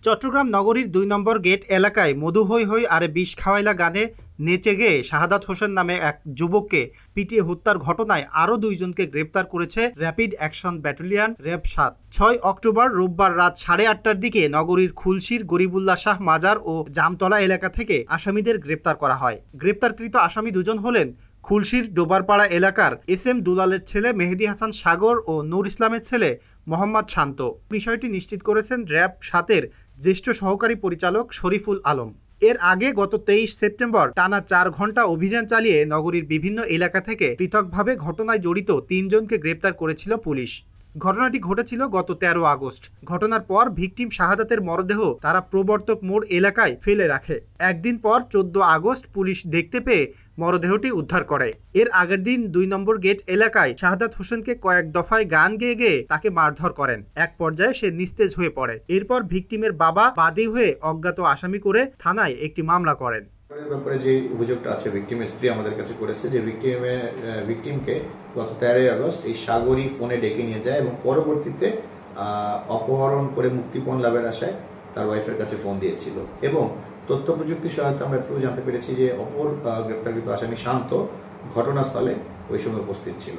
চট্টগ্রাম নগরীর ২ নম্বর গেট এলাকায় মধু হই হই আরে বিষ খাওয়াইলা গানে নেচে গেয়ে শাহাদাত হোসেন নামে এক যুবককে পিটিয়ে হত্যার ঘটনায় আরও ২ জনকে গ্রেপ্তার করেছে rapid action battalion RAB ৭। ৬ October রোববার রাত ৮:৩০টার দিকে নগরীর খুলশীর গরিবুল্লাহ শাহ মাজার ও জামতলা এলাকা থেকে আসামিদের গ্রেপ্তার করা হয়। গ্রেপ্তারকৃত আসামি দুজন হলেন খুলশীর ডোবারপাড়া এলাকার এস.এম. দুলালের ছেলে মেহেদী হাসান সাগর ও নূর ইসলামের ছেলে মোহাম্মদ শান্ত। বিষয়টি নিশ্চিত করেছেন র্যাব ৭-এর জ্যেষ্ঠ সহকারী পরিচালক শরীফুল আলম। এর আগে গত ২৩ সেপ্টেম্বর টানা ৪ ঘণ্টা অভিযান চালিয়ে নগরীর বিভিন্ন এলাকা থেকে পৃথকভাবে ঘটনায় জড়িত ৩ জনকে গ্রেপ্তার করেছিল পুলিশ। ঘটনাটি ঘটেছিল গত ১৩ আগস্ট। ঘটনার পর ভিকটিম শাহাদাতের মরদেহ তারা প্রবর্তক মোড় এলাকায় ফেলে রাখে। একদিন পর ১৪ আগস্ট পুলিশ দেখতে পেয়ে মরদেহটি উদ্ধার করে। এর আগের দিন ২ নম্বর গেট এলাকায় শাহাদাত হোসেনকে কয়েক দফায় গান গেয়ে গেয়ে তাকে মারধর করেন। এক পর্যায়ে সে নিস্তেজ হয়ে পড়ে। এরপর ভিকটিমের বাবা বাদী হয়ে অজ্ঞাত আসামি করে থানায় একটি মামলা করেন। ব্যাপারে যে অভিযোগটা আছে ভিকটিমের স্ত্রী আমাদের কাছে করেছে যে ভিকটিমকে গত ১৩ আগস্ট এই সাগরী ফোনে ডেকে নিয়ে যায় এবং পরবর্তীতে অপহরণ করে মুক্তিপণ লাভের আশায় তার ওয়াইফের কাছে ফোন দিয়েছিল এবং তথ্য প্রযুক্তি সহায়তা আমরা এটুকু জানতে পেরেছি যে অপর গ্রেফতারকৃত আসামি শান্ত ঘটনাস্থলে ওই সময় উপস্থিত ছিল।